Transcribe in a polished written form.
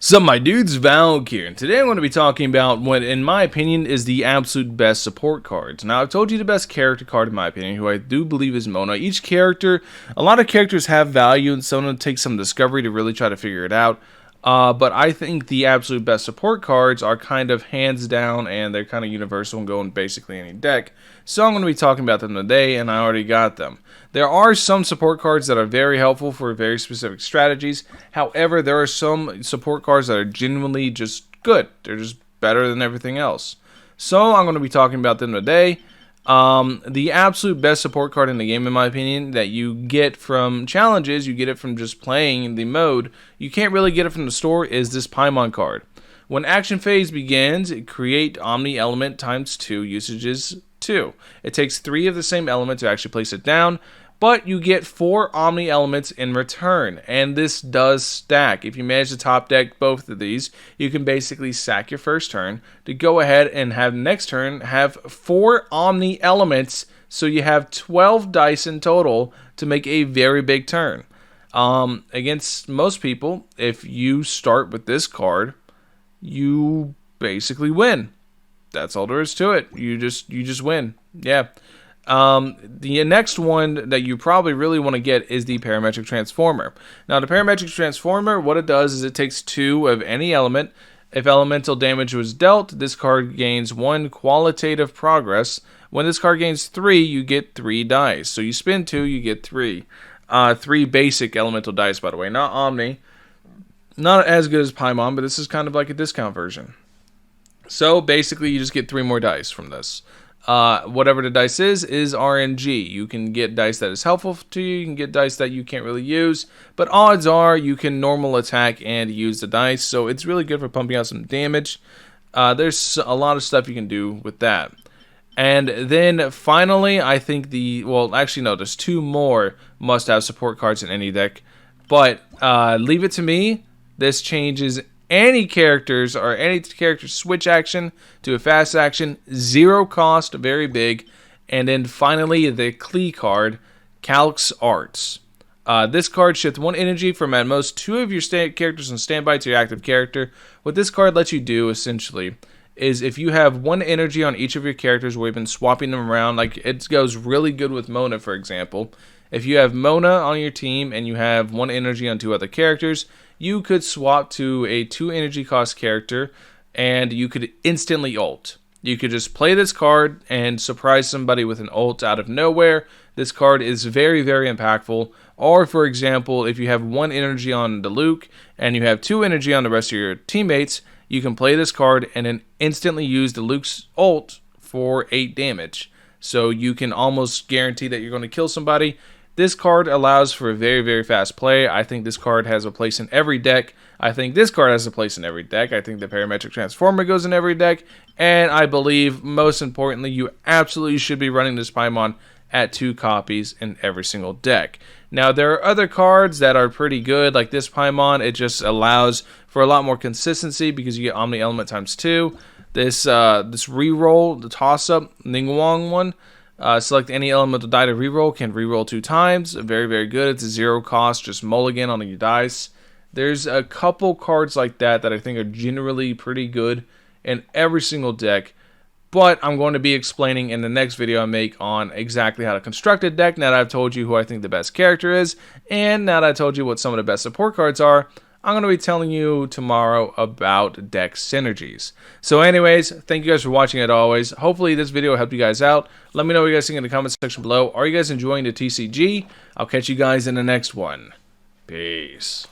Sup my dudes, Valkyrja, and today I'm going to be talking about what in my opinion is the absolute best support cards. Now I've told you the best character card in my opinion, who I do believe is Mona. Each character, a lot of characters have value and someone takes some discovery to really try to figure it out. But I think the absolute best support cards are kind of hands down and they're kind of universal and go in basically any deck. So I'm going to be talking about them today and I already got them. There are some support cards that are very helpful for very specific strategies. However, there are some support cards that are genuinely just good. They're just better than everything else. So I'm going to be talking about them today. The absolute best support card in the game, in my opinion, that you get from challenges, you get it from just playing the mode, you can't really get it from the store, is this Paimon card. When action phase begins, create Omni Element times 2, usages 2. It takes 3 of the same element to actually place it down, but you get 4 Omni Elements in return, and this does stack. If you manage to top deck both of these, you can basically sack your first turn to go ahead and have next turn have 4 Omni Elements, so you have 12 dice in total to make a very big turn. Against most people, if you start with this card, you basically win. That's all there is to it. You just win. Yeah. The next one that you probably really want to get is the Parametric Transformer. Now, the Parametric Transformer, what it does is it takes 2 of any element. If elemental damage was dealt, this card gains 1 qualitative progress. When this card gains 3, you get 3 dice. So you spend 2, you get 3. 3 basic elemental dice, by the way, not Omni. Not as good as Paimon, but this is kind of like a discount version. So basically, you just get 3 more dice from this. Whatever the dice is RNG. You can get dice that is helpful to you. You can get dice that you can't really use. But odds are you can normal attack and use the dice. So it's really good for pumping out some damage. There's a lot of stuff you can do with that. And then finally, I think there's 2 more must-have support cards in any deck. But leave it to me. This changes any characters or any character switch action to a fast action, 0 cost, very big. And then finally, the Klee card, Calx Arts. This card shifts 1 energy from at most 2 of your characters on standby to your active character. What this card lets you do, essentially, is if you have 1 energy on each of your characters where you've been swapping them around, like it goes really good with Mona, for example. If you have Mona on your team and you have 1 energy on 2 other characters, you could swap to a 2 energy cost character and you could instantly ult. You could just play this card and surprise somebody with an ult out of nowhere. This card is very, very impactful. Or, for example, if you have 1 energy on the Luke and you have 2 energy on the rest of your teammates, you can play this card and then instantly use the Luke's ult for 8 damage. So you can almost guarantee that you're going to kill somebody. This card allows for a very, very fast play. I think this card has a place in every deck. I think this card has a place in every deck. I think the Parametric Transformer goes in every deck. And I believe, most importantly, you absolutely should be running this Paimon at 2 copies in every single deck. Now, there are other cards that are pretty good, like this Paimon. It just allows for a lot more consistency because you get Omni Element times 2. This reroll, the toss-up, Ningguang one. Select any elemental die to reroll, can reroll 2 times. Very, very good. It's a 0 cost, just mulligan on your dice. There's a couple cards like that I think are generally pretty good in every single deck. But I'm going to be explaining in the next video I make on exactly how to construct a deck. Now that I've told you who I think the best character is, and now that I told you what some of the best support cards are, I'm going to be telling you tomorrow about deck synergies. So anyways, thank you guys for watching as always. Hopefully this video helped you guys out. Let me know what you guys think in the comment section below. Are you guys enjoying the TCG? I'll catch you guys in the next one. Peace.